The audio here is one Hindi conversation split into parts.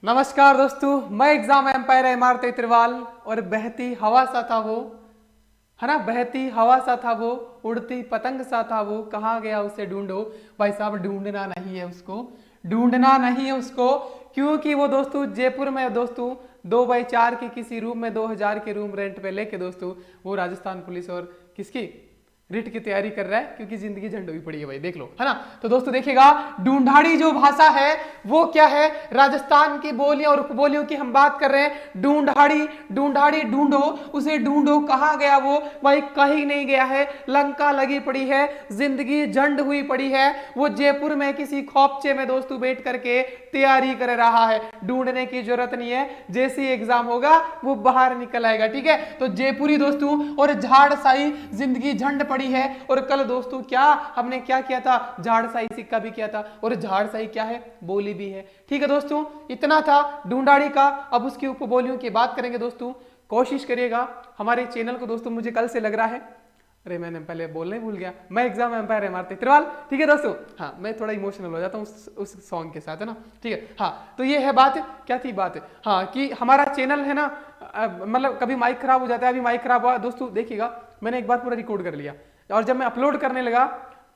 नमस्कार दोस्तों, मैं एग्जाम एम्पायर एमआर तेतरवाल और बहती हवा सा था वो, है ना। बहती हवा सा था वो, उड़ती पतंग सा था वो, कहाँ गया उसे ढूंढो। भाई साहब ढूंढना नहीं है उसको, ढूंढना नहीं है उसको, क्योंकि वो दोस्तों जयपुर में दोस्तों 2x4 के किसी रूम में 2000 के रूम रेंट पे लेके दोस्तों वो राजस्थान पुलिस और किसकी रिट की तैयारी कर रहा है, क्योंकि जिंदगी झंड हुई पड़ी है भाई, देख लो, है ना। तो दोस्तों देखिएगा, ढूंढाड़ी जो भाषा है वो क्या है, राजस्थान की बोलियां और उपबोलियों की हम बात कर रहे हैं। ढूंढाड़ी, ढूंढाड़ी ढूंढो उसे, ढूंढो कहाँ गया वो, भाई कहीं नहीं गया है, लंका लगी पड़ी है, जिंदगी झंड हुई पड़ी है। वो जयपुर में किसी खोपचे में दोस्तों बैठ करके तैयारी कर रहा है, ढूंढने की जरूरत नहीं है, जैसे ही एग्जाम होगा वो बाहर निकल आएगा, ठीक है। तो जयपुरी दोस्तों और झाड़साई जिंदगी झंड पड़ी है। और कल दोस्तों क्या हमने क्या किया था, झाड़साई सिक्का भी किया था, और झाड़साई क्या है, बोली भी है, ठीक है दोस्तों। इतना था ढूंढाड़ी का। अब उसकी उपबोलियों की बात करेंगे दोस्तों। कोशिश करिएगा हमारे चैनल को दोस्तों, मुझे कल से लग रहा है, अरे मैंने पहले बोलने भूल गया, मैं एग्जाम एम्पायर एमआर तेतरवाल, ठीक है दोस्तों। हाँ, मैं थोड़ा इमोशनल हो जाता हूँ उस सॉन्ग के साथ, है ना, ठीक है। हाँ, तो ये है बात, क्या थी बात, हाँ, कि हमारा चैनल है ना, मतलब कभी माइक खराब हो जाता है, अभी माइक खराब हुआ दोस्तों, देखिएगा मैंने एक बार पूरा रिकॉर्ड कर लिया, और जब मैं अपलोड करने लगा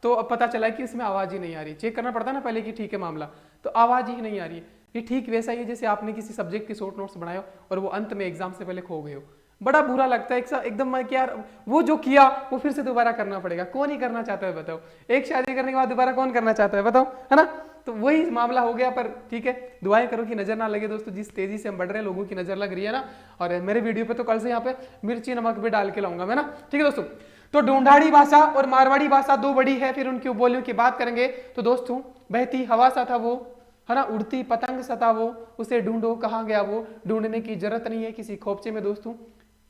तो अब पता चला कि इसमें आवाज ही नहीं आ रही। चेक करना पड़ता ना पहले कि ठीक है मामला, तो आवाज ही नहीं आ रही है। ये ठीक वैसा ही है जैसे आपने किसी सब्जेक्ट के शॉर्ट नोट्स बनाए हो और वो अंत में एग्जाम से पहले खो गए हो। बड़ा बुरा लगता है एकदम, मैं कि यार वो जो किया वो फिर से दोबारा करना पड़ेगा। कौन ही करना चाहता है बताओ, एक शादी करने के बाद दोबारा कौन करना चाहता है बताओ, है ना। तो वही मामला हो गया, पर ठीक है, दुआएं करो कि नजर ना लगे दोस्तों। जिस तेजी से हम बढ़ रहे हैं लोगों की नजर लग रही है ना। और मेरे वीडियो पे तो कल से यहाँ पे मिर्ची नमक भी डाल के लाऊंगा मैं ना, ठीक है दोस्तों। तो ढूंढाड़ी भाषा और मारवाड़ी भाषा दो बड़ी है, फिर उनकी बोलियों की बात करेंगे। तो दोस्तों बहती हवा सा था वो, है ना, उड़ती पतंग सा था वो, उसे ढूंढो कहाँ गया वो, ढूंढने की जरूरत नहीं है किसी खोपचे में दोस्तों।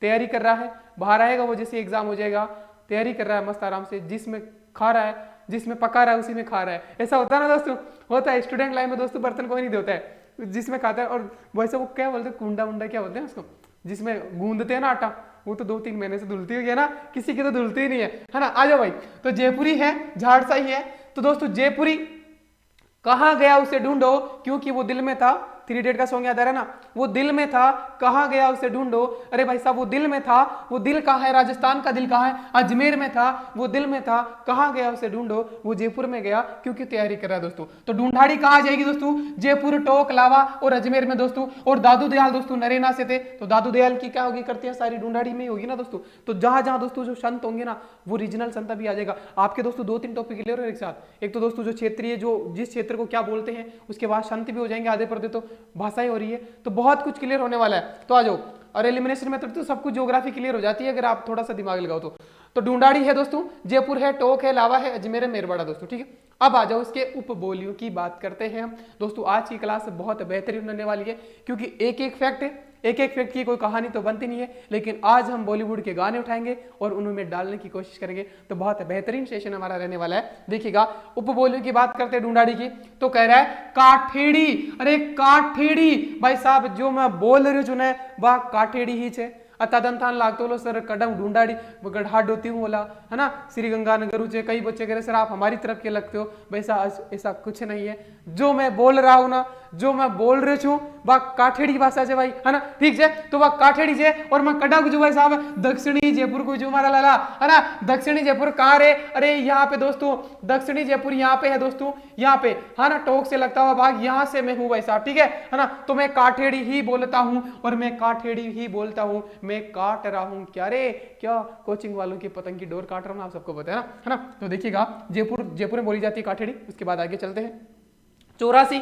तैयारी कर रहा है, बाहर आएगा वो जैसे एग्जाम हो जाएगा, तैयारी कर रहा है मस्त आराम से, जिसमें खा रहा है, जिसमें पका रहा है उसी में खा रहा है। ऐसा होता है ना दोस्तों, होता है स्टूडेंट लाइफ में दोस्तों, बर्तन कोई नहीं देता है, जिसमें खाता है। और वैसे वो क्या बोलते हैं, कुंडा उंडा क्या बोलते हैं उसको, जिसमें गूंदते हैं ना आटा, वो तो 2-3 महीने से धुलती हुई है ना, किसी की तो धुलती ही नहीं है ना। आ जाओ भाई, तो जयपुरी है, झाड़साई है। तो दोस्तों जयपुरी कहाँ गया उसे ढूंढो, क्योंकि वो दिल में था। 3 इडियट का सॉन्ग याद आ रहा है ना, वो दिल में था, कहाँ गया उसे ढूंढो। अरे भाई साहब वो दिल में था, वो दिल कहाँ है, राजस्थान का दिल कहाँ है, अजमेर में था, वो दिल में था, कहाँ गया उसे ढूंढो। वो जयपुर में गया क्योंकि तैयारी कर रहा है दोस्तों। तो ढूंढाड़ी कहाँ जाएगी दोस्तों, जयपुर, टोक, लावा और अजमेर में दोस्तों। और दादू दयाल दोस्तों नरेना से थे, तो दादू दयाल की क्या होगी, करते हैं सारी ढूंढाड़ी में ही होगी ना दोस्तों। तो जहां जहां दोस्तों जो संत होंगे ना, वो रीजनल संत भी आ जाएगा आपके दोस्तों। 2-3 टॉपिक क्लियर हो एक साथ। एक तो दोस्तों जो क्षेत्रीय, जो जिस क्षेत्र को क्या बोलते हैं, उसके बाद संत भी हो जाएंगे आधे पर्दे, तो भाषाएं हो रही है, तो बहुत कुछ क्लियर होने वाला है। तो आ जाओ, और एलिमिनेशन मेथड तो सब कुछ ज्योग्राफी क्लियर हो जाती है अगर आप थोड़ा सा दिमाग लगाओ तो। तो ढूंढाड़ी है दोस्तों, जयपुर है, टोक है, लावा है, अजमेर है, मेरवाड़ा दोस्तों, ठीक है। अब आ जाओ इसके उपबोलियों की बात करते हैं हम दोस्तों। आज की क्लास बहुत बेहतरीन होने वाली है, क्योंकि एक एक फैक्ट है, एक एक फैक्ट की कोई कहानी तो बनती नहीं है, लेकिन आज हम बॉलीवुड के गाने उठाएंगे और उनमें डालने की कोशिश करेंगे। तो बहुत बेहतरीन सेशन हमारा रहने वाला है, देखिएगा। उपबोलियों की बात करते हैं ढूंढाड़ी की, तो कह रहा है काठेड़ी। अरे काठेड़ी भाई साहब, जो मैं बोल रही हूँ वह काठेड़ी ही छे। तदंतान लागतो लो सर कदम ढूंढाड़ी गढ़ा डोती हूँ बोला, है ना, श्री गंगानगर उचे। कई बच्चे कह रहे सर आप हमारी तरफ के लगते हो, वैसा ऐसा कुछ नहीं है। जो मैं बोल रहा हूँ ना, जो मैं बोल रही छू वह काठेड़ी भाषा है भाई, है ना, ठीक है। तो वह काठेड़ी है, और मैं कड़ा गुजू भाई साहब दक्षिणी जयपुर को जो मारा लाला, है ना। दक्षिणी जयपुर कहाँ रे, अरे यहाँ पे दोस्तों, दक्षिणी जयपुर यहाँ पे है दोस्तों, यहाँ पे, है ना, टोक से लगता हुआ भाग, यहाँ से मैं हूँ भाई साहब, ठीक है ना। तो मैं काठेड़ी ही बोलता हूँ, और मैं काठेड़ी ही बोलता हूँ, मैं काट रहा हूँ क्या रे, क्या कोचिंग वालों की पतंग की डोर काट रहा हूँ, आप सबको पता है ना। तो देखिएगा, जयपुर में बोली जाती है काठेड़ी। उसके बाद आगे चलते हैं, 84।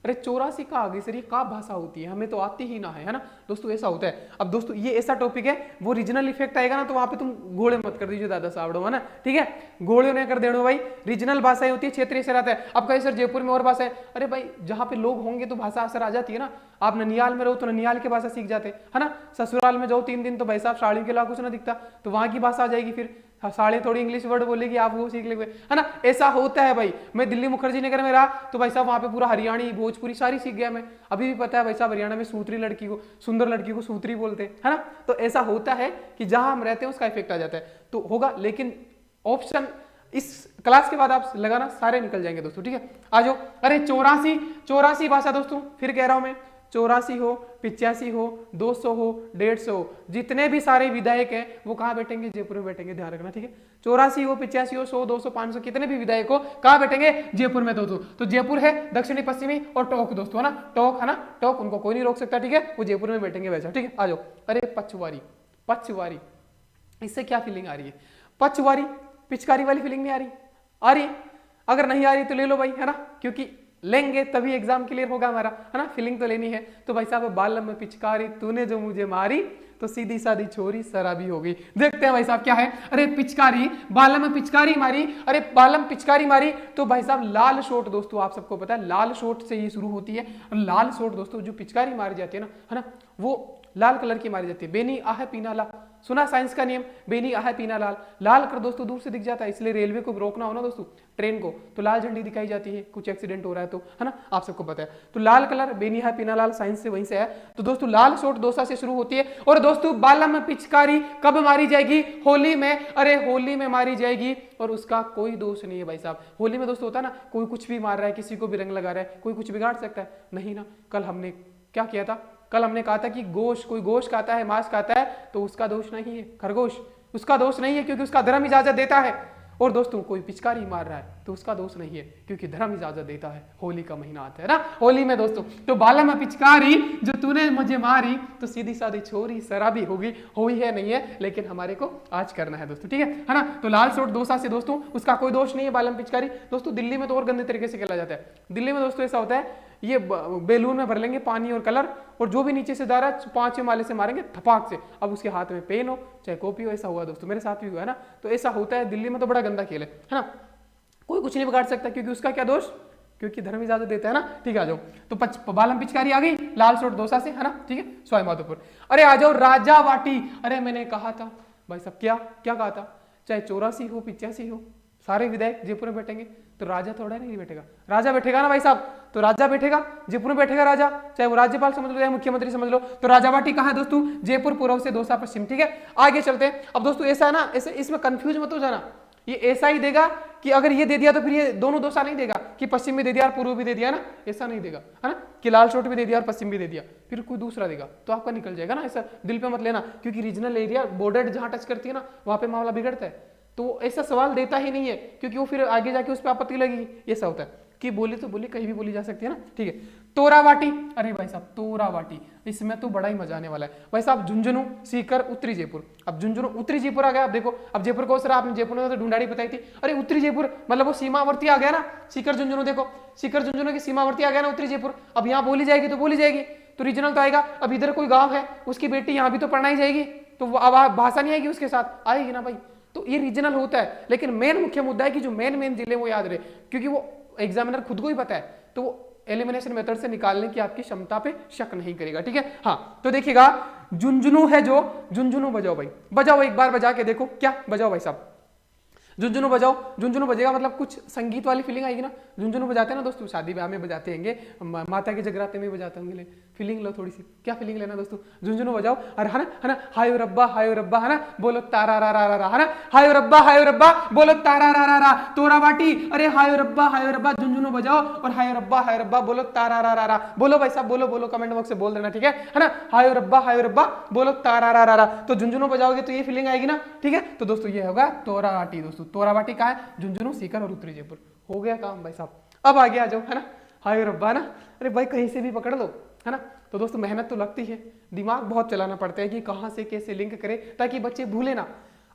अरे 84 का आगे सर ये का भाषा होती है, हमें तो आती ही ना है ना दोस्तों, ऐसा होता है। अब दोस्तों ये ऐसा टॉपिक है, वो रीजनल इफेक्ट आएगा ना, तो वहां पे तुम घोड़े मत कर दीजिए दादा साहब, है ना, ठीक है। घोड़े नहीं कर देना भाई, रीजनल भाषाएं होती है, क्षेत्रीय से रहता है। अब कहीं सर जयपुर में और भाषा है, अरे भाई जहां पे लोग होंगे तो भाषा असर आ जाती है ना। आप ननियाल में रहो तो ननियाल की भाषा सीख जाते हैं, है ना। ससुराल में जाओ 3 दिन तो भाई साहब साड़ी के अलावा कुछ ना दिखता, तो वहां की भाषा आ जाएगी। फिर साढ़े थोड़ी इंग्लिश वर्ड बोलेगी, आप वो सीख लेंगे, है ना। ऐसा होता है भाई। मैं दिल्ली मुखर्जी नगर में रहा तो भाई साहब वहां पे पूरा हरियाणी, भोजपुरी सारी सीख गया मैं। अभी भी पता है भाई साहब हरियाणा में सूत्री लड़की को, सुंदर लड़की को सूत्री बोलते हैं, है ना। तो ऐसा होता है कि जहां हम रहते हैं उसका इफेक्ट आ जाता है, तो होगा। लेकिन ऑप्शन इस क्लास के बाद आप लगाना, सारे निकल जाएंगे दोस्तों, ठीक है। आ जाओ। अरे 84 भाषा दोस्तों, फिर कह रहा हूं मैं, 84 हो, 85 हो, 200 हो, 150 हो, जितने भी सारे विधायक हैं वो कहाँ बैठेंगे? जयपुर में बैठेंगे, ध्यान रखना, ठीक है। 84 हो, 85 हो, 100, 200, 500, कितने भी विधायक हो कहाँ बैठेंगे? जयपुर में। दोस्तों तो जयपुर है दक्षिणी पश्चिमी और टोंक दोस्तों, है ना, टोंक, है ना, टोंक, उनको कोई नहीं रोक सकता, ठीक है, वो जयपुर में बैठेंगे वैसा, ठीक है। आ जाओ। अरे पचवारी, पचवारी, इससे क्या फीलिंग आ रही है? पचवारी, पिचकारी वाली फीलिंग नहीं आ रही? आ रही है? अगर नहीं आ रही तो ले लो भाई, है ना, क्योंकि लेंगे तभी एग्जाम क्लियर होगा हमारा, है ना, फीलिंग तो लेनी है। तो भाई साहब, बालम में पिचकारी तूने जो मुझे मारी, तो सीधी सादी छोरी शराबी हो गई। देखते हैं भाई साहब क्या है। अरे पिचकारी, बालम में पिचकारी मारी, अरे बालम पिचकारी मारी, तो भाई साहब लाल शोट दोस्तों, आप सबको पता है लाल शोट से ये शुरू होती है। लाल शोट दोस्तों, जो पिचकारी मारी जाती है ना, है ना, वो लाल कलर की मारी जाती है। बेनी आहे पीना ला, सुना साइंस का नियम, बेनी आहे पीना लाल। लाल कर दोस्तों दूर से दिख जाता है, इसलिए रेलवे को रोकना हो ना दोस्तों, ट्रेन को, तो लाल झंडी दिखाई जाती है, कुछ एक्सीडेंट हो रहा है तो, है ना, आप सबको पता है। तो लाल कलर, बेनी आहे पीना लाल, साइंस से वहीं से है। तो दोस्तों लाल शोट दोसा से शुरू होती है। और दोस्तों बालम में पिचकारी कब मारी जाएगी? होली में। अरे होली में मारी जाएगी, और उसका कोई दोष नहीं है भाई साहब। होली में दोस्तों होता है ना, कोई कुछ भी मार रहा है, किसी को भी रंग लगा रहा है, कोई कुछ बिगाड़ सकता है? नहीं ना। कल हमने क्या किया था? कल हमने कहा था कि गोश्त, कोई गोश्त खाता है, मांस खाता है, तो उसका दोष नहीं है, खरगोश, उसका दोष नहीं है, क्योंकि उसका धर्म इजाजत देता है। और दोस्तों कोई पिचकारी मार रहा है तो उसका दोष नहीं है, क्योंकि धर्म इजाजत देता है। होली का महीना आता है ना, होली में दोस्तों। तो बाला में पिचकारी जो तूने मुझे मारी, तो सीधी सादी छोरी शराबी होगी, हुई है नहीं है, लेकिन हमारे को आज करना है दोस्तों, ठीक है ना। तो लाल शोट दोसा से दोस्तों उसका कोई दोष नहीं है, बालम पिचकारी। दोस्तों दिल्ली में तो और गंदे तरीके से खेला जाता है। दिल्ली में दोस्तों ऐसा होता है, ये बेलून में भर लेंगे पानी और कलर, और जो भी नीचे से जा रहा है 5वें माले से मारेंगे थपाक से। अब उसके हाथ में पेन हो चाहे कॉपी हो, ऐसा हुआ दोस्तों, मेरे साथ भी हुआ है ना। तो ऐसा होता है दिल्ली में, तो बड़ा गंदा खेल है ना। कोई कुछ नहीं बिगाड़ सकता, क्योंकि उसका क्या दोष? क्योंकि धर्म इजाजत देता है ना, ठीक है। आ जाओ। तो बालम पिचकारी आ गई लाल शोट दोसा से, है ना, ठीक है, सवाई माधोपुर। अरे आ जाओ राजा वाटी। अरे मैंने कहा था भाई साहब, क्या क्या कहा था? चाहे 84 हो, 85 हो, सारे विधायक जयपुर में बैठेंगे, तो राजा थोड़ा नहीं बैठेगा, राजा बैठेगा ना भाई साहब। तो राजा बैठेगा, जयपुर में बैठेगा राजा, चाहे वो राज्यपाल समझ लो चाहे मुख्यमंत्री समझ लो। तो राजा वाटी कहाँ है दोस्तों? जयपुर पूर्व से दोसा पश्चिम, ठीक है। आगे चलते हैं। अब दोस्तों ऐसा है ना, ऐसे इसमें कंफ्यूज मत हो जाना, ये ऐसा ही देगा कि अगर ये दे दिया तो फिर ये दोनों दोसा नहीं देगा कि पश्चिम भी दे दिया और पूर्व भी दे दिया ना, ऐसा नहीं देगा, है ना, कि लाल शोट भी दे दिया और पश्चिम भी दे दिया, फिर कोई दूसरा देगा तो आपका निकल जाएगा ना। ऐसा दिल पे मत लेना, क्योंकि रीजनल एरिया बॉर्डर जहां टच करती है ना, वहां पे मामला बिगड़ता है। तो ऐसा सवाल देता ही नहीं है, क्योंकि वो फिर आगे जाके उस पर आपत्ति लगेगी। ऐसा होता है कि बोली तो बोली कहीं भी बोली जा सकती है ना, ठीक है। तोरावाटी, अरे भाई साहब तोरावाटी, इसमें तो बड़ा ही मजा आने वाला है भाई साहब। झुंझुनू, सीकर, उत्तरी जयपुर। अब झुंझुनू उत्तरी जयपुर आ गया। अब देखो, अब जयपुर को सर आपने जयपुर में तो ढूंढाड़ी बताई थी, अरे उत्तरी जयपुर मतलब वो सीमावर्ती आ गया ना, सीकर झुंझुनू। देखो सीकर झुंझुनू की सीमावर्ती आ गया ना उत्तरी जयपुर। अब यहाँ बोली जाएगी तो बोली जाएगी, तो रीजनल तो आएगा। अब इधर कोई गाँव है, उसकी बेटी यहाँ भी तो पढ़ाई जाएगी, तो अब भाषा नहीं आएगी उसके साथ, आएगी ना भाई। तो ये रीजनल होता है, लेकिन मेन मुख्य मुद्दा है कि जो मेन जिले वो याद रहे, क्योंकि वो एग्जामिनर खुद को ही पता है, तो वो एलिमिनेशन मेथड से निकालने की आपकी क्षमता पे शक नहीं करेगा, ठीक है। हाँ तो देखिएगा, झुंझुनू है जो, झुंझुनू बजाओ भाई, बजाओ एक बार बजा के देखो, क्या बजाओ भाई साहब, झुंझुनू बजाओ। झुंझुनू बजेगा मतलब कुछ संगीत वाली फीलिंग आएगी ना। झुंझुनू बजाते हैं ना दोस्तों, शादी ब्याह में बजाते होंगे, माता के जगराते में बजाते होंगे, फीलिंग लो थोड़ी सी, क्या फीलिंग लेना दोस्तों, झुंझुनू बजाओ। और है ना, हाय रब्बा, है ना, बोलो तारा रा रा रा, है ना, हाय रब्बा बोलो तारा रा रा रा। तोरावाटी, अरे हाय रब्बा, झुंझुनू बजाओ और हाय रब्बा बोलो तारा रा रा रा। बोलो भाई साहब, बोलो कमेंट बॉक्स से बोल देना, ठीक है ना। हाय रब्बा बोलो तारा रा रा रा। तो झुंझुनू बजाओगे तो ये फीलिंग आएगी ना, ठीक है। तो दोस्तों ये होगा तोरावाटी दोस्तों। तोरावाटी कहाँ है? झुंझुनू, सीकर और उत्तरी जयपुर। हो गया काम भाई साहब। अब आगे आ जाओ, है ना, हाय रब्बा ना, अरे भाई कहीं से भी पकड़ लो, है ना। तो दोस्तों मेहनत तो लगती है, दिमाग बहुत चलाना पड़ता है कि कहां से कैसे लिंक करें ताकि बच्चे भूले ना।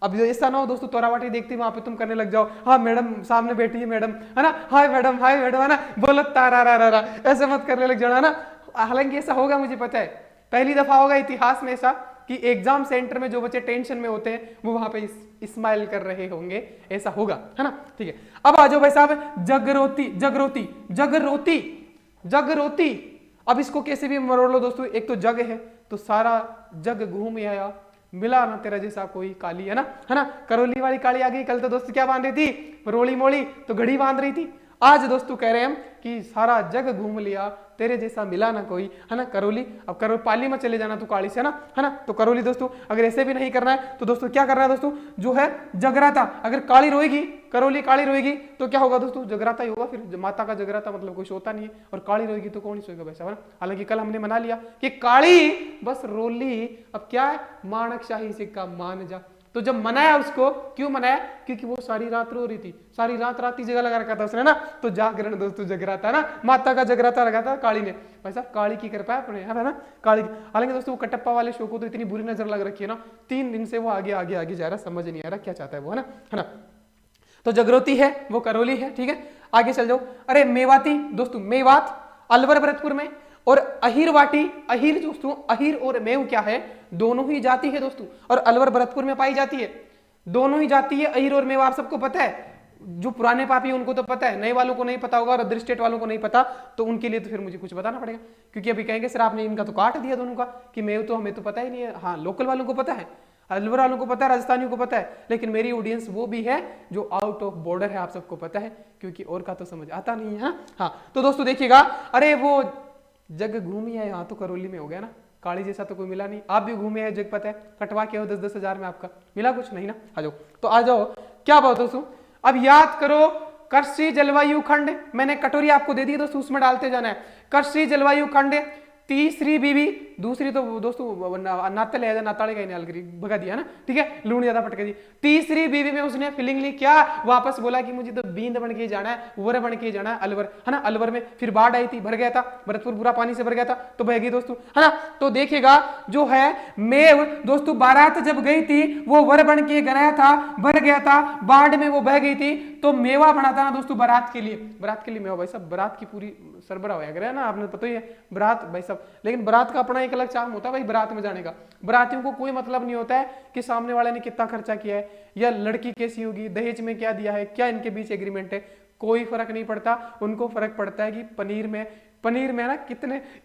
अब ऐसा ना हो दोस्तों, तोरावाटी देखते वहां पे तुम करने लग जाओ, हाँ मैडम सामने बैठी है मैडम, है ना, हाय मैडम, है ना, बोलो तारा रा रा रा, ऐसे मत करने लग जाना ना। हालांकि ऐसा होगा, मुझे पता है, पहली दफा होगा इतिहास में ऐसा कि एग्जाम सेंटर में जो बच्चे टेंशन में होते हैं वो वहां पे स्माइल कर रहे होंगे, ऐसा होगा, है ना, ठीक है। अब आ जाओ भाई साहब, जगरोती। अब इसको कैसे भी मरोड़ लो दोस्तों, एक तो जग है तो सारा जग घूम आया, मिला ना तेरा जैसा कोई काली, है ना, करौली वाली काली आ गई। कल तो दोस्तों क्या बांध रही थी, रोली मोली, तो घड़ी बांध रही थी। आज दोस्तों कह रहे हैं हम कि सारा जग घूम लिया, तेरे जैसा मिला ना कोई, है ना। करौली, अब करो पाली में चले जाना तो काली से, है ना। तो करौली दोस्तों अगर ऐसे भी नहीं करना है तो दोस्तों क्या करना है दोस्तों, जो है जगराता, अगर काली रोएगी, करौली काली रोएगी तो क्या होगा दोस्तों, जगराता ही होगा। फिर माता का जगराता मतलब कोई सोता नहीं है, और काली रोएगी तो कौन ही सोएगा वैसा, है ना। हालांकि कल हमने मना लिया कि काली बस रोली, अब क्या है, माणकशाही सिक्का मान जा। तो जब मनाया उसको, क्यों मनाया, क्योंकि वो सारी रात रो रही थी, सारी रात रात ही जगह लगा रखा था उसने ना। तो जागरण दोस्तों जगराता ना, माता का जगराता लगा था काली ने। भाई साहब काली की कृपा है अपने, है ना, काली की। हालांकि दोस्तों वो कटप्पा वाले शो को तो इतनी बुरी नजर लग रखी है ना, 3 दिन से वो आगे आगे आगे जा रहा, समझ नहीं आ रहा क्या चाहता है वो, है ना। तो जगरोती है, वो करौली है, ठीक है। आगे चल जाओ। अरे मेवाती दोस्तों, मेवात अलवर भरतपुर में, और अहिरवाटी, अहिर दोस्तों, अहिर और मेव क्या है, दोनों ही जाति है दोस्तों, और अलवर भरतपुर में पाई जाती है, दोनों ही जाति है अहिर और मेव। आप सबको पता है, जो पुराने पापी उनको तो पता है, नए वालों को नहीं पता होगा, और अदर स्टेट वालों को नहीं पता, तो उनके लिए तो फिर मुझे कुछ बताना पड़ेगा, क्योंकि अभी कहेंगे सर आपने इनका तो काट दिया दोनों का, कि मेव तो हमें तो पता ही नहीं है। हाँ, लोकल वालों को पता है, अलवर वालों को पता है, राजस्थानियों को पता है, लेकिन मेरी ऑडियंस वो भी है जो आउट ऑफ बॉर्डर है, आप सबको पता है, क्योंकि और का तो समझ आता नहीं है। हाँ, तो दोस्तों देखिएगा, अरे वो जग घूमी है, यहाँ तो करौली में हो गया ना, काली जैसा तो कोई मिला नहीं। आप भी घूमे हैं, जग पता है, कटवा के हो 10-10 हजार में, आपका मिला कुछ नहीं ना। आ जाओ, तो आ जाओ, क्या बात दोस्तों, अब याद करो कृषि जलवायु खंड, मैंने कटोरी आपको दे दी दोस्तों, उसमें डालते जाना है। कृषि जलवायु खंड, तीसरी बीवी, दूसरी तो दोस्तों नातल है, नाताले का ही भगा दिया ना, ठीक है, लूण ज्यादा पटके दी। तीसरी बीवी में उसने फीलिंग ली, क्या वापस बोला कि मुझे तो बींद बन के जाना है, वर बन के जाना है अलवर, है ना। अलवर में फिर बाढ़ आई थी, भर गया था, भरतपुर पूरा पानी से भर गया था, तो बह गई दोस्तों, है ना। तो देखिएगा जो है मेव दोस्तों, बारात जब गई थी वो वर बन के गया था, भर गया था, बाढ़ में वो बह गई थी, तो मेवा बना था ना दोस्तों बारात के लिए, बारात के लिए मेवा। भाई साहब बारात की पूरी सरबराह हो गया ना, आपने पता ही है बारात भाई साहब, लेकिन बारात का अपना एक अलग चार्म होता है भाई, बारात में जाने का। बारातियों को कोई मतलब नहीं होता है कि सामने वाले ने कितना खर्चा किया है, या लड़की कैसी होगी, दहेज में क्या दिया है, क्या इनके बीच एग्रीमेंट है, कोई फर्क नहीं पड़ता। उनको फर्क पड़ता है कि पनीर में ना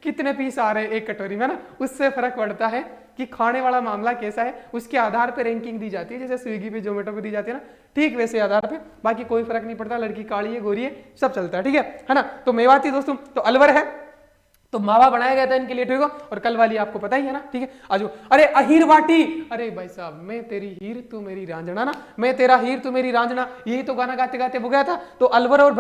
कितने पीस आ रहे हैं एक कटोरी में ना, उससे फर्क पड़ता है कि खाने वाला मामला कैसा है, उसके आधार पर रैंकिंग दी जाती है, जैसे स्विगी पे जोमेटो पे दी जाती है ना, ठीक वैसे आधार पे। बाकी कोई फर्क नहीं पड़ता, लड़की काली है गोरी है सब चलता है, ठीक है ना। तो मेवाती दोस्तों, तो अलवर है, तो मावा बनाया गया था इनके लिए, ठीक है। और कल वाली आपको पता ही है ना, ठीक है। आजो, अरे अहीर वाटी, अरे भाई साहब, मैं तेरी हीर तू मेरी रांझना ना, मैं तेरा हीर तू मेरी रांझना, यही तो गाना गाते गाते वो गया था। तो अलवर और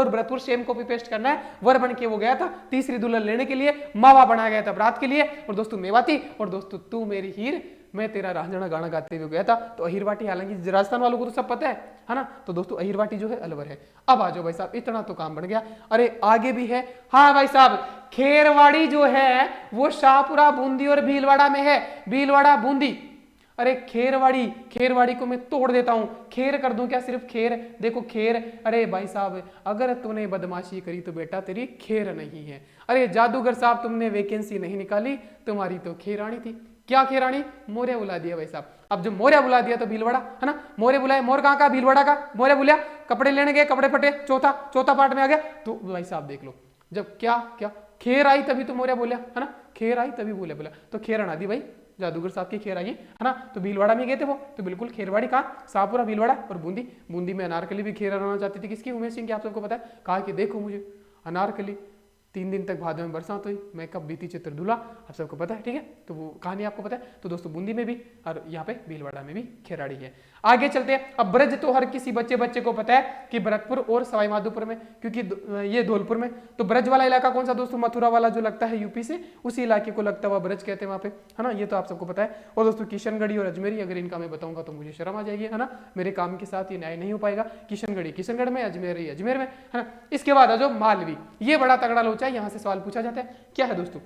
भरतपुर सेम कॉपी पेस्ट करना है, वर बन के वो गया था तीसरी दुल्हन लेने के लिए, मावा बनाया गया था रात के लिए। और दोस्तों मेवाती, और दोस्तों तू मेरी हीर मैं तेरा रांझना गाना गाते हुए गया था। तो अहिरवाटी, हालांकि राजस्थान वालों को तो सब पता है ना। तो दोस्तों अहिरवाटी जो है अलवर है। अब आ जाओ भाई साहब, इतना तो काम बन गया। अरे आगे भी है, हाँ भाई साहब, खेरवाड़ी जो है वो शाहपुरा, बूंदी और भीलवाड़ा में है, भीलवाड़ा बूंदी। अरे खेरवाड़ी को मैं तोड़ देता हूं, खेर कर दूं क्या, सिर्फ खेर, देखो खेर। अरे भाई साहब, अगर तूने बदमाशी करी तो बेटा तेरी खेर नहीं है। अरे जादूगर साहब, तुमने वैकेंसी नहीं निकाली, तुम्हारी तो खेरानी थी। क्या खेरानी, मोरे बुला दिया भाई साहब। अब जब मोरे बुला दिया तो भीलवाड़ा, है ना, मोरे बुलाए, मोर कहाँ का, भीलवाड़ा का। मोरे बुलाया, कपड़े लेने गए, कपड़े फटे, चौथा पार्ट में आ गया। तो भाई साहब देख लो, जब क्या खेर आई तभी तो मोरे बोलिया, है ना, खेर आई तभी बोला, तो खेर आना दी भाई, जादूगर साहब की खेर आई है ना। तो भीलवाड़ा में गए थे वो, तो बिल्कुल खेरवाड़ी कहाँ, शाहपुरा, भीलवाड़ा और बूंदी में अनारकली भी खेर आना चाहती थी, किसकी, उमेश सिंह की, आप सबको पता है। कहा कि देखो मुझे अनारकली 3 दिन तक भादों में बरसात हुई, मैं कब बीती चित्र धुला, आप सबको पता है, ठीक है। तो वो कहानी आपको पता है। तो दोस्तों बूंदी में भी और यहाँ पे भीलवाड़ा में भी खेराड़ी है। आगे चलते हैं। अब ब्रज तो हर किसी बच्चे को पता है कि भरतपुर और सवाईमाधोपुर में, क्योंकि ये धौलपुर में। तो ब्रज वाला इलाका कौन सा दोस्तों, मथुरा वाला जो लगता है यूपी से, उसी इलाके को लगता हुआ ब्रज कहते हैं वहां पे, है ना। ये तो आप सबको पता है। और दोस्तों किशनगढ़ी और अजमेरी, अगर इनका मैं बताऊंगा तो मुझे शर्म आ जाएगी, है ना, मेरे काम के साथ ये न्याय नहीं हो पाएगा। किशनगढ़ में, अजमेर में, है ना। इसके बाद आ जाओ मालवी, ये बड़ा तगड़ा लोचा है, यहाँ से सवाल पूछा जाता है। क्या है दोस्तों,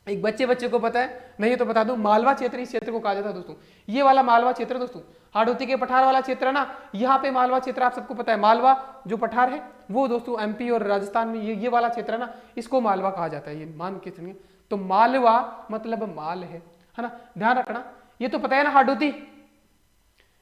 एक बच्चे को पता है, नहीं तो बता दूं, मालवा क्षेत्र इस क्षेत्र को कहा जाता है दोस्तों। ये वाला मालवा क्षेत्र दोस्तों, हाड़ौती के पठार वाला क्षेत्र है ना, यहाँ पे मालवा क्षेत्र आप सबको पता है। मालवा जो पठार है वो दोस्तों एमपी और राजस्थान में ये वाला क्षेत्र है ना, इसको मालवा कहा जाता है, ये मान के चलिए। तो मालवा मतलब माल है ना, ध्यान रखना। ये तो पता है ना हाड़ौती,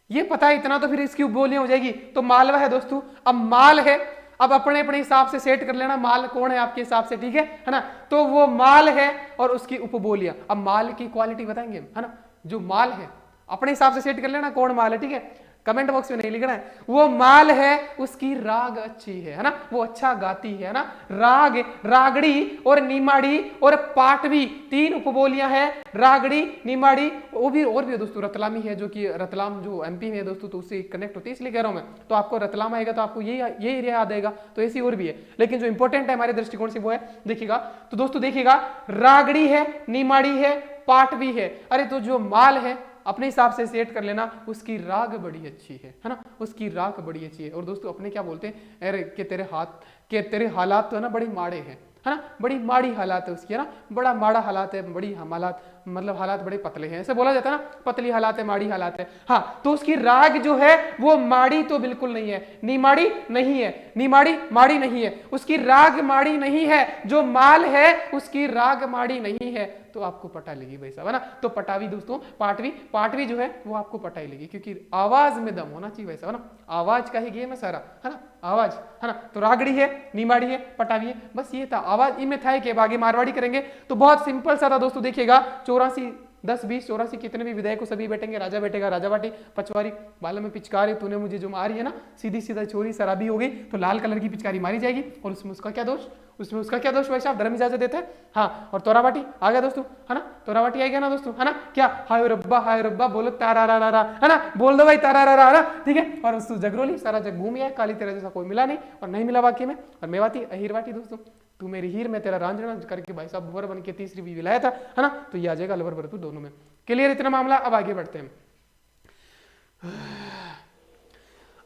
ये पता है इतना, तो फिर इसकी बोलियां हो जाएगी। तो मालवा है दोस्तों। अब माल है, अब अपने हिसाब से सेट कर लेना, माल कौन है आपके हिसाब से, ठीक है ना। तो वो माल है और उसकी उपबोलियां। अब माल की क्वालिटी बताएंगे, है ना, जो माल है अपने हिसाब से सेट कर लेना कौन माल है, ठीक है। कमेंट बॉक्स में नहीं लिखना है। वो माल है उसकी राग अच्छी है ना, वो अच्छा गाती है ना। राग, रागड़ी और निमाड़ी और पाटवी 3 उपबोलियां हैं, रागड़ी, निमाड़ी, वो भी और भी दोस्तों रतलामी है, जो कि रतलाम जो एमपी में है दोस्तों, तो उससे कनेक्ट होती है, इसलिए कह रहा हूं मैं। तो आपको रतलाम आएगा तो आपको ये एरिया याद आएगा, तो ऐसी और भी है, लेकिन जो इंपॉर्टेंट है हमारे दृष्टिकोण से वो है, देखिएगा तो दोस्तों, देखिएगा रागड़ी है, निमाड़ी है, पाटवी है। अरे तो जो माल है अपने हिसाब से सेट कर लेना, उसकी राग बड़ी अच्छी है ना, उसकी राग बड़ी अच्छी है। और दोस्तों अपने क्या बोलते हैं, अरे कि तेरे हालात तो है ना बड़ी माड़े हैं, है ना, बड़ी माड़ी हालात है उसकी, है ना, बड़ा माड़ा हालात है, बड़ी हालात मतलब हालात बड़े पतले हैं, ऐसे बोला जाता है ना, पतली हालात है, माड़ी हालात है। हाँ, तो उसकी राग जो है वो माड़ी तो बिल्कुल नहीं है, निमाड़ी नहीं है, निमाड़ी माड़ी नहीं है, उसकी राग माड़ी नहीं है। जो माल है उसकी राग माड़ी नहीं है, तो आपको पटा लेगी भाई साहब, है ना। तो पटावी दोस्तों, पाटवी जो है वो आपको पटा ही लेगी, क्योंकि आवाज में दम होना चाहिए वैसा, है ना, आवाज का ही गेम है सारा, है ना, आवाज, है ना। तो रागड़ी है, निमाड़ी है, पटावी है, बस ये था आवाज। इनमें था कि आगे मारवाड़ी करेंगे तो बहुत सिंपल सा था दोस्तों। देखिएगा 84 10 20 84 कितने भी विधायक को सभी बैठेंगे, राजा बैठेगा, राजा बाटी, पचवारी, बालों में पिचकारी, तूने मुझे जो मारी है ना, सीधी सीधा चोरी शराबी हो गई, तो लाल कलर की पिचकारी मारी जाएगी। और उसमें उसका क्या दोष, उसमें उसका क्या दोष भाई साहब, धर्म इजाजत देता है। हाँ, और तोराबाटी आ गया दोस्तों, है ना, तोराबाटी आ गया ना दोस्तों, है ना, क्या हाय रब्बा बोलो तारा रा रा, है ना, बोल दो भाई तारा रा रा, ठीक है। और उस जगरोली सारा जग घूम आया, काली तेरा जैसा कोई मिला नहीं और नहीं मिला वाकई में। और मेवाती अहिरवाटी दोस्तों, तू मेरी हीर में तेरा रांझना करके भाई साहब भुवर बन के तीसरी बीवी लाया था, है ना, तो ये आ जाएगा अलवर भरतू दोनों में। क्लियर इतना मामला। अब आगे बढ़ते हैं।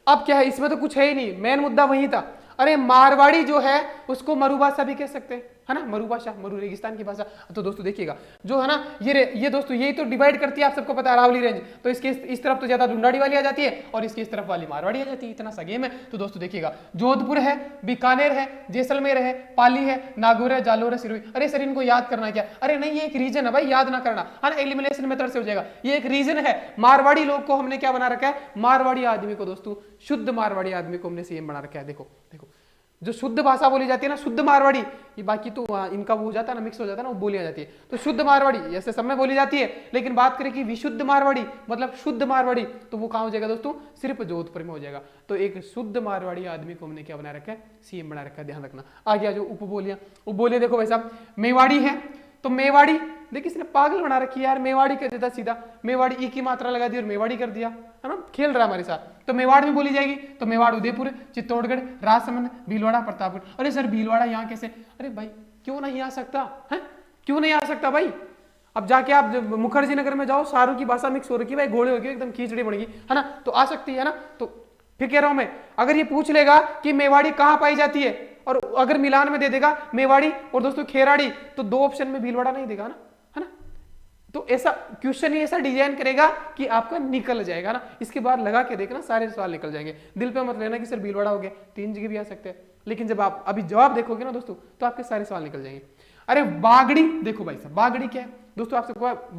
अब क्या है, इसमें तो कुछ है ही नहीं, मेन मुद्दा वही था। अरे मारवाड़ी जो है उसको मरु भाषा भी कह सकते हैं, है ना, मरु भाषा, मरु रेगिस्तान की भाषा। तो दोस्तों देखिएगा जो है ना, ये दोस्तों यही तो डिवाइड करती है, आप सबको पता है, अरावली रेंज। तो इसके इस तरफ तो ज्यादा ढूंढाड़ी वाली आ जाती है और इसकी इस तरफ वाली मारवाड़ी आ जाती है, इतना सा गेम है। तो दोस्तों देखिएगा, जोधपुर है, बीकानेर है, जैसलमेर है, पाली है, नागौर है, जालोर है, सिरोही। अरे सर इनको याद करना क्या, अरे नहीं ये एक रीजन है भाई, याद ना करना, है ना, एलिमिनेशन मेथड से हो जाएगा, ये एक रीजन है। मारवाड़ी लोग को हमने क्या बना रखा है, मारवाड़ी आदमी को दोस्तों, शुद्ध मारवाड़ी आदमी को हमने सीएम बना रखा है। देखो देखो, जो शुद्ध भाषा बोली जाती है ना, शुद्ध मारवाड़ी, ये बाकी तो इनका वो हो जाता है ना, मिक्स हो जाता है ना, वो बोली जाती है। तो शुद्ध मारवाड़ी ऐसे सब में बोली जाती है, लेकिन बात करें कि विशुद्ध मारवाड़ी मतलब शुद्ध मारवाड़ी, तो वो कहां हो जाएगा दोस्तों, सिर्फ जोधपुर में हो जाएगा। तो एक शुद्ध मारवाड़ी आदमी को हमने क्या बना रखा है, सीएम बना रखा है, ध्यान रखना। आ गया जो उपबोलियां देखो भाई साहब, मेवाड़ी है, तो मेवाड़ी देखिए इसने पागल बना रखी है यार, मेवाड़ी कर देता सीधा, मेवाड़ी ई की मात्रा लगा दी और मेवाड़ी कर दिया, है ना, खेल रहा है हमारे साथ। तो मेवाड़ में बोली जाएगी, तो मेवाड़ उदयपुर, चित्तौड़गढ़, राजसमंद, भीलवाड़ा, प्रतापगढ़। अरे सर भीलवाड़ा यहाँ कैसे, अरे भाई क्यों नहीं आ सकता है, क्यों नहीं आ सकता भाई। अब जाके आप मुखर्जी नगर में जाओ, सारों की भाषा मिक्स हो रखी है भाई, घोड़े होगी एकदम, खींचड़ी बनेगी, है ना, तो आ सकती है ना। तो फिर कह रहा हूं मैं, अगर ये पूछ लेगा कि मेवाड़ी कहां पाई जाती है, और अगर मिलान में दे देगा मेवाड़ी और दोस्तों खेराड़ी, तो 2 ऑप्शन में भीलवाड़ा नहीं देगा ना, है ना। तो ऐसा क्वेश्चन ही ऐसा डिजाइन करेगा कि आपका निकल जाएगा ना। इसके बाद लगा के देखना, सारे सवाल निकल जाएंगे। दिल पे मत लेना कि सर भीलवाड़ा हो गया, 3 जगह भी आ सकते हैं, लेकिन जब आप अभी जवाब देखोगे ना दोस्तों, तो आपके सारे सवाल निकल जाएंगे। अरे बागड़ी देखो भाई साहब, बागड़ी क्या है दोस्तों, आप सबको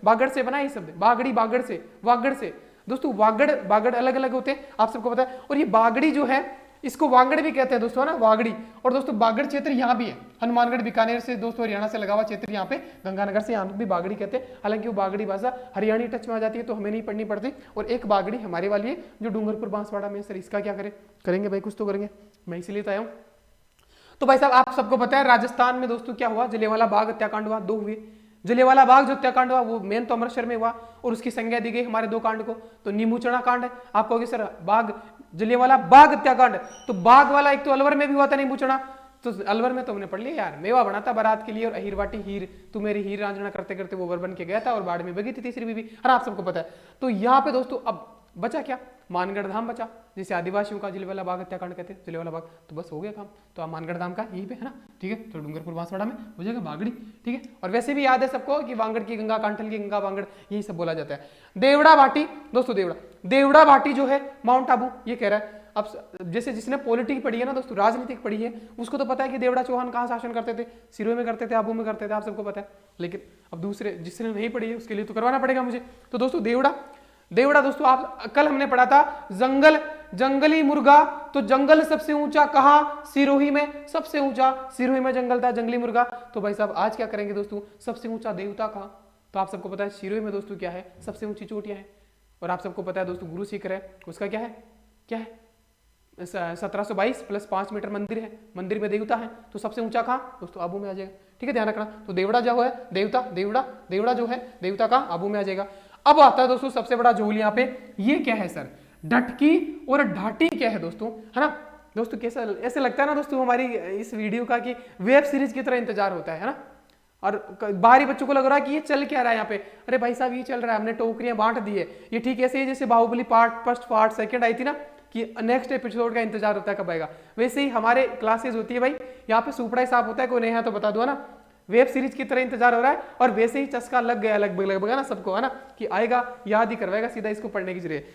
बागड़ से बना ये शब्द, बागड़ी बागड़ से दोस्तों, बागड़ अलग अलग होते हैं, आप सबको पता है। और ये बागड़ी जो है, इसको वागड़ भी कहते हैं दोस्तों, है ना, वागड़ी। और दोस्तों बागड़ क्षेत्र यहाँ भी है, हनुमानगढ़ बीकानेर से दोस्तों हरियाणा से लगा हुआ क्षेत्र, यहाँ पे गंगानगर से, यहाँ भी बागड़ी कहते हैं। हालांकि वो बागड़ी भाषा हरियाणी टच में आ जाती है, तो हमें नहीं पढ़नी पड़ती। और एक बागड़ी हमारे वाली है जो डूंगरपुर बांसवाड़ा में। सर इसका क्या करेंगे भाई, कुछ तो करेंगे, मैं इसीलिए तो आया हूँ। तो भाई साहब आप सबको पता है राजस्थान में दोस्तों क्या हुआ, जलियांवाला बाग हत्याकांड हुआ, 2 हुए। जलियांवाला बाग जो हत्याकांड हुआ वो मेन तो अमृतसर में हुआ, और उसकी संज्ञा दी गई हमारे 2 कांड को। तो नीमूचना कांड है, आप कहोगे सर बाग जलियांवाला बाग हत्याकांड, तो बाग वाला एक तो अलवर में भी हुआ था नीमूचना, तो अलवर में तो हमने पढ़ लिया यार, मेवा बना था बारात के लिए, और अहिरवाटी हीर, तू मेरी हीर रांझना करते करते वो वर बन के गया था और बाढ़ में बगी थी तीसरी बीवी, और आप सबको पता है। तो यहाँ पे दोस्तों अब बचा क्या, मानगढ़ धाम बचा, जिसे आदिवासियों का जलियांवाला बाग हत्याकांड कहते हैं, जलियांवाला बाग। तो बस हो गया काम, तो आप मानगढ़ धाम का यहीं पे है ना, ठीक है। तो डूंगरपुर बांसवाड़ा में हो जाएगा बागड़ी, ठीक है। और वैसे भी याद है सबको कि वांगड़ की गंगा, कांठल की गंगा, वांगड़, यही सब बोला जाता है। देवड़ा भाटी दोस्तों, देवड़ा भाटी जो है माउंट आबू, ये कह रहा है। अब जैसे जिसने पॉलिटिक्स पढ़ी है ना दोस्तों, राजनीतिक पढ़ी है, उसको तो पता है कि देवड़ा चौहान कहाँ शासन करते थे, सिरोही में करते थे, आबू में करते थे, आप सबको पता है। लेकिन अब दूसरे जिसने नहीं पढ़ी है उसके लिए तो करवाना पड़ेगा मुझे। तो दोस्तों देवड़ा दोस्तों, आप कल हमने पढ़ा था जंगली मुर्गा, तो जंगल सबसे ऊंचा कहां, सिरोही में, सबसे ऊंचा सिरोही में जंगल था, जंगली मुर्गा। तो भाई साहब आज क्या करेंगे दोस्तों, सबसे ऊंचा देवता कहां, तो आप सबको पता है सिरोही में दोस्तों क्या है, सबसे ऊंची चोटियां है, और आप सबको पता है दोस्तों गुरु शिखर है, उसका क्या है 1722 प्लस 5 मीटर मंदिर है, मंदिर में देवता है, तो सबसे ऊंचा कहाँ दोस्तों आबू में आ जाएगा। ठीक है, ध्यान रखना। तो देवड़ा जो है देवड़ा जो है देवता का आबू में आ जाएगा। अब आता है दोस्तों सबसे बड़ा झोल यहाँ पे, ये क्या है सर, ढटकी और ढाटी क्या है दोस्तों, है ना दोस्तों। कैसा ऐसे लगता है ना दोस्तों हमारी इस वीडियो का कि वेब सीरीज की तरह इंतजार होता है ना। और बाहरी बच्चों को लग रहा है कि ये चल क्या रहा है यहाँ पे, अरे भाई साहब ये चल रहा है, हमने टोकरियां बांट दी है। ये ठीक ऐसे ही जैसे बाहुबली फर्स्ट पार्ट सेकंड आई थी ना, कि नेक्स्ट एपिसोड का इंतजार होता है कब आएगा, वैसे ही हमारे क्लासेस होती है भाई। यहाँ पे सुपड़ा हिसाब होता है, कोई नहीं है तो बता दो ना, वेब सीरीज की तरह इंतजार हो रहा है। और वैसे ही चस्का लग गया लगभग ना सबको, है ना, कि आएगा याद ही करवाएगा, सीधा इसको पढ़ने की जरूरत है।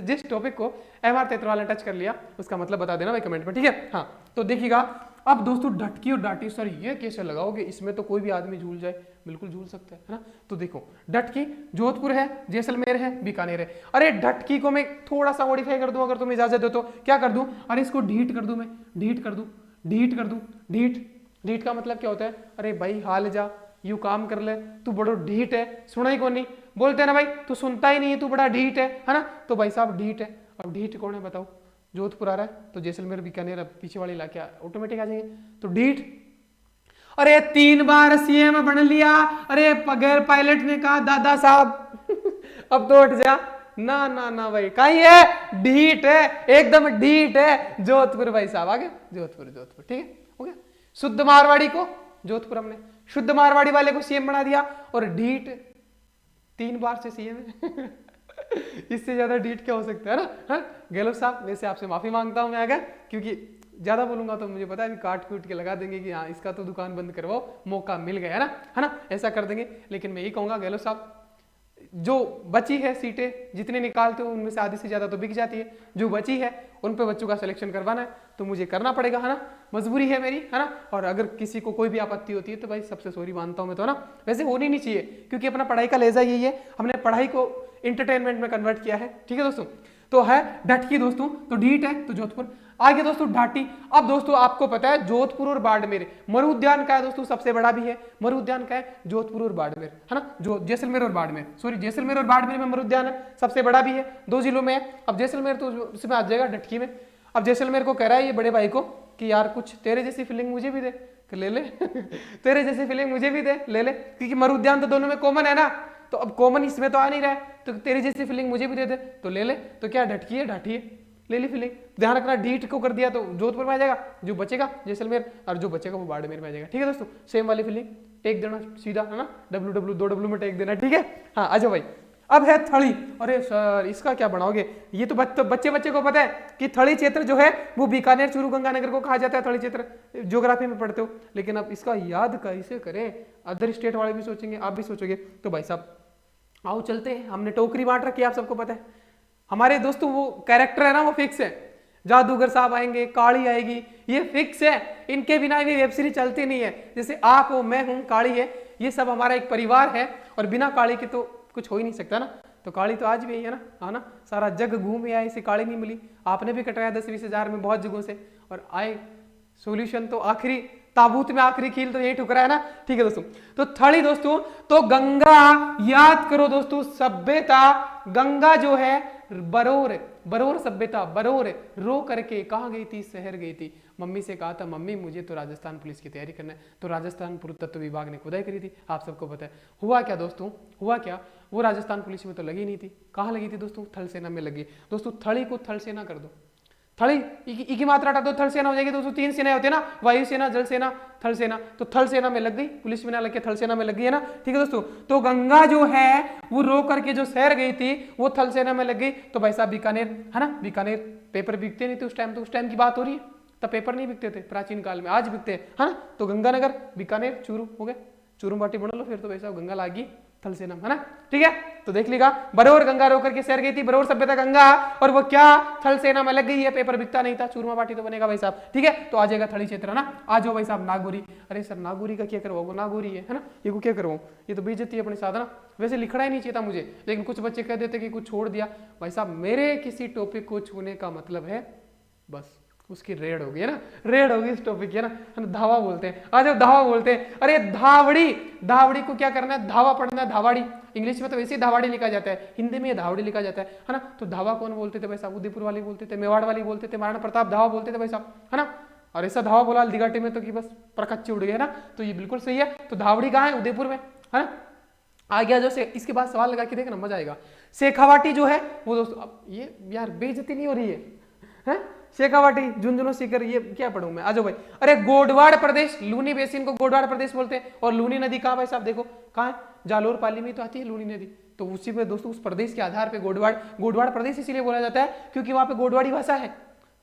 जिस टॉपिक को MR तेतरवाल ने टच कर लिया उसका मतलब बता देना भाई कमेंट में, ठीक है। हाँ तो देखिएगा अब दोस्तों ढटकी और डाटी, सर ये कैसे लगाओगे, इसमें तो कोई भी आदमी झूल जाए, बिल्कुल झूल सकता है ना। तो देखो ढटकी जोधपुर है, जैसलमेर है, बीकानेर है। अरे ढटकी को मैं थोड़ा सा मॉडिफाई कर दूं, अगर तुम इजाजत दो तो क्या कर दूं, अरे इसको ढीठ कर दूं, मैं ढीठ कर दूं। ढीठ का मतलब क्या होता है, अरे भाई हाल जा यू काम कर ले, तू बड़ो ढीठ है, सुना ही कौन नहीं, बोलते हैं ना भाई तू सुनता ही नहीं है, तू बड़ा ढीठ है ना। तो भाई साहब ढीठ है, अब ढीठ कौन है बताओ, जोधपुर आ रहा है तो जैसलमेर बीकानेर पीछे वाले इलाके ऑटोमेटिक आ जाएंगे। तो ढीठ, अरे 3 बार CM बन लिया, अरे बगैर पायलट ने कहा दादा साहब अब तो उठ जा, ना भाई कहीं है, ढीठ है, एकदम ढीठ है, जोधपुर भाई साहब आ गए, जोधपुर ठीक है, हो गया। शुद्ध मारवाड़ी को जोधपुर, हमने शुद्ध मारवाड़ी वाले को CM बना दिया, और ढीठ 3 बार से CM है इससे ज्यादा ढीठ क्या हो सकता है ना। गहलोत साहब वैसे आपसे माफी मांगता हूं मैं अगर, क्योंकि ज्यादा बोलूंगा तो मुझे पता है काट कूट के लगा देंगे कि हाँ इसका तो दुकान बंद करवाओ, मौका मिल गया है ना, ऐसा कर देंगे। लेकिन मैं यही कहूंगा गहलोत साहब, जो बची है सीटें जितने निकालते हो उनमें से आधी से ज्यादा तो बिक जाती है, जो बची है उन पे बच्चों का सिलेक्शन करवाना है तो मुझे करना पड़ेगा, है ना, मजबूरी है मेरी, है ना। और अगर किसी को कोई भी आपत्ति होती है तो भाई सबसे सॉरी मानता हूं मैं, तो ना वैसे होनी नहीं चाहिए, क्योंकि अपना पढ़ाई का लहजा यही है, हमने पढ़ाई को इंटरटेनमेंट में कन्वर्ट किया है, ठीक है दोस्तों। तो है ढटकी दोस्तों, तो ढीठ है तो जोधपुर। आगे दोस्तों ढाटी। अब दोस्तों आपको पता है जोधपुर और बाड़मेर, मरु उद्यान का है दोस्तों, सबसे बड़ा भी है मरु उद्यान का है, जोधपुर और बाड़मेर, है ना, जो जैसलमेर और बाड़मेर, सॉरी जैसलमेर और बाड़मेर में मरु उद्यान है, सबसे बड़ा भी है, 2 जिलों में है। अब जैसलमेर तो उसमें आ जाएगा ढटकी में। अब जैसलमेर को कह रहा है ये बड़े भाई को कि यार कुछ तेरे जैसी फीलिंग मुझे भी दे, ले ले तेरे जैसी फीलिंग मुझे भी दे, ले ले, क्योंकि मरु उद्यान तो दोनों में कॉमन है ना, तो अब कॉमन इसमें तो आ नहीं रहा है, तो तेरी जैसी फीलिंग मुझे भी दे दे, तो ले ले। तो क्या ढटकी है ढाठी है, ले ली फीलिंग। ध्यान रखना ढीठ को कर दिया तो जोधपुर में आ जाएगा, जो बचेगा जैसलमेर, और जो बचेगा वो बाड़मेर में आ जाएगा, ठीक है दोस्तों। सेम वाली फीलिंग टेक देना सीधा, है ना, W में टेक देना, ठीक है। हाँ आ जाओ भाई। अब है थड़ी। अरे सर इसका क्या बनाओगे, ये तो बच्चे को पता है कि थड़ी क्षेत्र जो है वो बीकानेर चूरू गंगानगर को कहा जाता है, थड़ी क्षेत्र ज्योग्राफी में पढ़ते हो। लेकिन अब इसका याद कैसे करें, अदर स्टेट वाले भी सोचेंगे, आप भी सोचोगे। तो भाई साहब आओ चलते हैं, हमने टोकरी बांट रखी है, आप सबको पता है। हमारे दोस्तों वो कैरेक्टर है ना वो फिक्स है, जादूगर साहब आएंगे, काली आएगी, ये फिक्स है, इनके बिना भी वेब सीरीज चलती नहीं है। जैसे आप हो, मैं हूं, काली है, ये सब हमारा एक परिवार है, और बिना काली के तो कुछ हो ही नहीं सकता ना। तो काली तो आज भी है ना, हाँ ना, सारा जग घूम आया, इसे काली नहीं मिली, आपने भी कटवाया 10-20 हजार में बहुत जगहों से, और आए सोल्यूशन तो आखिरी ताबूत में आखिरी कील तो यही ठुकरा है ना, ठीक है दोस्तों। तो थड़ी दोस्तों, तो गंगा याद करो दोस्तों, सभ्यता गंगा जो है बरोर सभ्यता, बरोर रो करके कहाँ गई थी, शहर गई थी, मम्मी से कहा था मम्मी मुझे तो राजस्थान पुलिस की तैयारी करना है, तो राजस्थान पुरातत्व विभाग ने खुदाई करी थी, आप सबको पता है। हुआ क्या दोस्तों, हुआ क्या, वो राजस्थान पुलिस में तो लगी नहीं थी, कहाँ लगी थी दोस्तों, थल सेना में लगी। दोस्तों थड़ी को थल सेना कर दो, थड़ी की मात्रा हटा दो, थल सेना हो जाएगी दोस्तों। 3 सेना होती है ना, वायु सेना, जल सेना, थल सेना, तो थल सेना में लग गई, पुलिस में ना लग के थल सेना में लग गई, है ना, ठीक है दोस्तों। तो गंगा जो है वो रो करके जो शहर गई थी वो थल सेना में लग गई। तो भाई साहब बीकानेर, है ना, बीकानेर पेपर बिकते नहीं थे उस टाइम, तो उस टाइम की बात हो रही है, तब पेपर नहीं बिकते थे प्राचीन काल में, आज बिकते हैं, है ना। तो गंगानगर, बीकानेर, चूरू हो गए, चूरू बाटी बना लो, फिर तो भाई साहब गंगा लागी थल सेना, है ना, ठीक है। तो देख लीजिएगा, बरोर गंगा रो करके शहर गई थी, बरोर सभ्यता गंगा, और वो क्या थल सेना में लग गई है, पेपर बिकता नहीं था, चूरमा बाटी तो बनेगा भाई साहब, ठीक है। तो आ जाएगा थड़ी क्षेत्र, है ना। आ जाओ भाई साहब नागौरी। अरे सर नागौरी का क्या करवाओ, वो नागौरी है ना, ये को क्या करवाऊं, ये तो बेइज्जती है अपने साथ, है ना। वैसे लिखना ही नहीं चाहिए था मुझे, लेकिन कुछ बच्चे कह देते कि कुछ छोड़ दिया। भाई साहब मेरे किसी टॉपिक को छूने का मतलब है बस उसकी रेड होगी है ना, रेड होगी इस टॉपिक की है ना, धावा बोलते हैं। आ जाओ धावा बोलते हैं। अरे धावड़ी, धावड़ी को क्या करना है, धावा पढ़ना है, धावाड़ी। इंग्लिश में तो वैसे ही धावाड़ी लिखा जाता है, हिंदी में धावड़ी लिखा जाता है ना। तो धावा कौन बोलते थे भाई साहब, उदयपुर वाली बोलते थे, मेवाड़ वाली बोलते थे, महाराणा प्रताप धावा बोलते थे भाई साहब, है ना। और ऐसा धावा बोला हल्दीघाटी में तो कि बस परकच्ची उड़ गई है ना। तो ये बिल्कुल सही है। तो धावड़ी कहाँ है, उदयपुर में, है ना। आ गया जो से, इसके बाद सवाल लगा के देखना, मजा आएगा। शेखावाटी जो है वो दोस्तों, अब ये यार बेइज्जती नहीं हो रही है? शेखावाटी, झुंझुनू सीकर, ये क्या पढ़ूं मैं, आ जाओ भाई। अरे गोडवाड़ प्रदेश, लूनी बेसिन को गोडवाड़ प्रदेश बोलते हैं। और लूनी नदी कहाँ भाई साहब, देखो कहाँ है, जालोर पाली में तो आती है लूनी नदी। तो उसी पे दोस्तों, उस प्रदेश के आधार पे गोडवाड़, गोडवाड़ प्रदेश इसीलिए बोला जाता है क्योंकि वहां पे गोडवाड़ी भाषा है।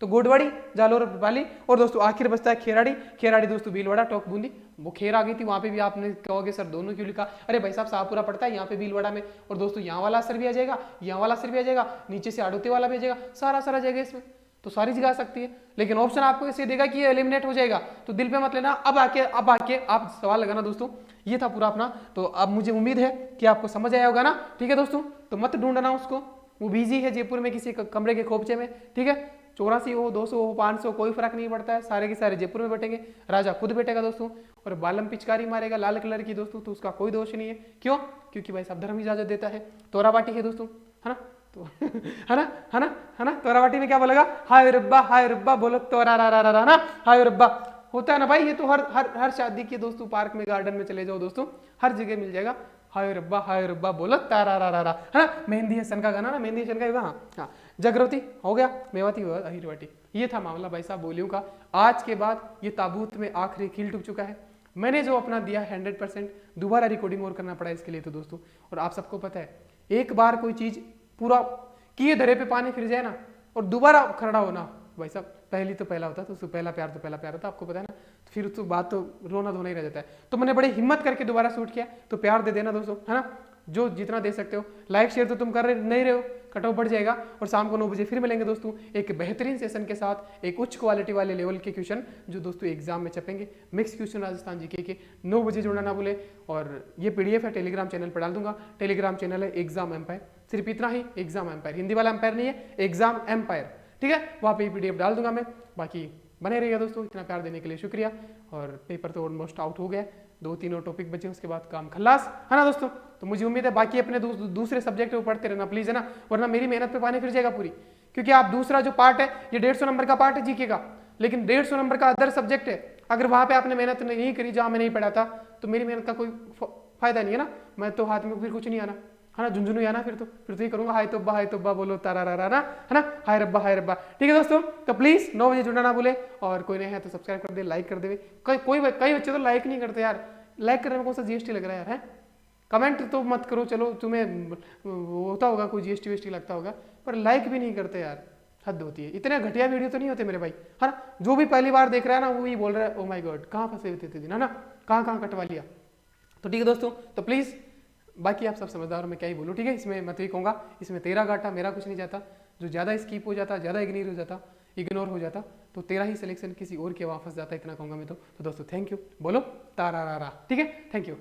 तो गोडवाड़ी, जालोर पाली, और दोस्तों आखिर बचता है खेराड़ी। खेराड़ी दोस्तों भीलवाड़ा, टोक बूंदी, वो खेर आ गई थी वहां पे भी। आपने कहोगे सर दोनों क्यों लिखा, अरे भाई साहब शाहपुरा पड़ता है यहाँ पे भीलवाड़ा में। और दोस्तों यहाँ वाला असर भी आ जाएगा, यहाँ वाला असर भी आ जाएगा, नीचे से आड़ोती वाला भी आ जाएगा, सारा सारा जाएगा इसमें। तो सारी जगह आ सकती है, लेकिन ऑप्शन आपको ऐसे देगा कि ये एलिमिनेट हो जाएगा, तो दिल पे मत लेना। अब आके आप सवाल लगाना दोस्तों। ये था पूरा अपना। तो अब मुझे उम्मीद है कि आपको समझ आया होगा ना, ठीक है दोस्तों। तो मत ढूंढना उसको, वो बिजी है जयपुर में किसी कमरे के खोपचे में, ठीक है। 84 हो, 200 हो, 500, कोई फर्क नहीं पड़ता है, सारे के सारे जयपुर में बैठेंगे। राजा खुद बैठेगा दोस्तों, और बालम पिचकारी मारेगा लाल कलर की दोस्तों, तो उसका कोई दोष नहीं है। क्यों? क्योंकि भाई साहब धर्म इजाजत देता है। तोराबाटी है दोस्तों, है ना। तो है ना, है ना, है ना। तोराबाटी में क्या बोलेगा, हाय रब्बा बोलो तोरा रा रा रा ना, हाय रब्बा होता है ना भाई। ये तो हर हर हर शादी के दोस्तों, पार्क में, गार्डन में चले जाओ दोस्तों, हर जगह मिल जाएगा। हाय रब्बा बोलो तारा रा रा रा, है ना। मेहंदी हसन का गाना ना, मेहंदी हसन का, हाँ। जागृति हो गया, मेवाती अहिरवाटी। ये था मामला भाई साहब बोलियों का। आज के बाद ये ताबूत में आखिरी कील टूट चुका है। मैंने जो अपना दिया 100%, दोबारा रिकॉर्डिंग और करना पड़ा इसके लिए तो दोस्तों। और आप सबको पता है, एक बार कोई चीज पूरा किए धरे पे पानी फिर जाए ना, और दोबारा खड़ा होना भाई साहब, पहली तो पहला होता है, तो पहला प्यार तो पहला प्यार होता है, आपको पता है ना। तो फिर तो बात तो रोना धोना ही रह जाता है। तो मैंने बड़ी हिम्मत करके दोबारा शूट किया। तो प्यार दे देना दोस्तों, है ना, जो जितना दे सकते हो। लाइक शेयर तो तुम कर रहे नहीं रहे हो, कट ऑफ बढ़ जाएगा। और शाम को 9 बजे फिर मिलेंगे दोस्तों, एक बेहतरीन सेशन के साथ, एक उच्च क्वालिटी वाले लेवल के क्वेश्चन जो दोस्तों एग्जाम में छपेंगे। मिक्स क्वेश्चन राजस्थान जीके के। 9 बजे जुड़ना ना भूले। और ये पीडीएफ है, टेलीग्राम चैनल पर डाल दूंगा। टेलीग्राम चैनल है एग्जाम एम्पायर, सिर्फ इतना ही, एग्जाम एम्पायर, हिंदी वाला एम्पायर नहीं है, एग्जाम एम्पायर, ठीक है। वहाँ पे पीडीएफ डाल दूंगा मैं। बाकी बने रहिएगा दोस्तों, इतना प्यार देने के लिए शुक्रिया। और पेपर तो ऑलमोस्ट आउट हो गया, 2-3 और टॉपिक बचे, उसके बाद काम खल्लास, है ना दोस्तों। तो मुझे उम्मीद है बाकी अपने दूसरे सब्जेक्ट को पढ़ते रहना प्लीज, है ना, वरना मेरी मेहनत पे पानी फिर जाएगा पूरी। क्योंकि आप दूसरा जो पार्ट है, ये 150 नंबर का पार्ट है जीके का, लेकिन 150 नंबर का अदर सब्जेक्ट है। अगर वहां पे आपने मेहनत नहीं करी, जहां मैं नहीं पढ़ा था, तो मेरी मेहनत का कोई फायदा नहीं है ना। मैं तो हाथ में फिर कुछ नहीं आना, है ना, झुंझुनू आना, फिर तो ये करूंगा हाय तोब्बा बोलो तारा रा रा ना, है ना, हाय रब्बा। ठीक है दोस्तों, तो प्लीज 9 बजे जुड़ना ना भूले। और कोई नहीं है तो सब्सक्राइब कर दे, लाइक कर दे। कई बच्चे तो लाइक नहीं करते यार, लाइक करने में कौन सा जीएसटी लग रहा है यार, है। कमेंट तो मत करो, चलो तुम्हें होता होगा कोई जीएसटी वेस्टी लगता होगा, पर लाइक भी नहीं करते यार, हद होती है। इतने घटिया वीडियो तो नहीं होते मेरे भाई, है ना। जो भी पहली बार देख रहा है ना, वो ही बोल रहा है ओ माय गॉड, कहाँ फंसे हुए थे दिन, है ना, कहाँ कटवा लिया। तो ठीक है दोस्तों, तो प्लीज बाकी आप सब समझदार, मैं क्या ही बोलूँ, ठीक है। इसमें मैं तो ये कहूँगा, इसमें तेरा घाटा मेरा कुछ नहीं जाता। जो ज़्यादा स्कीप हो जाता, ज़्यादा इग्नोर हो जाता, तो तेरा ही सिलेक्शन किसी और के वहाँ फंस जाता, इतना कहूँगा मैं तो दोस्तों थैंक यू, बोलो तारा रा रा, ठीक है, थैंक यू।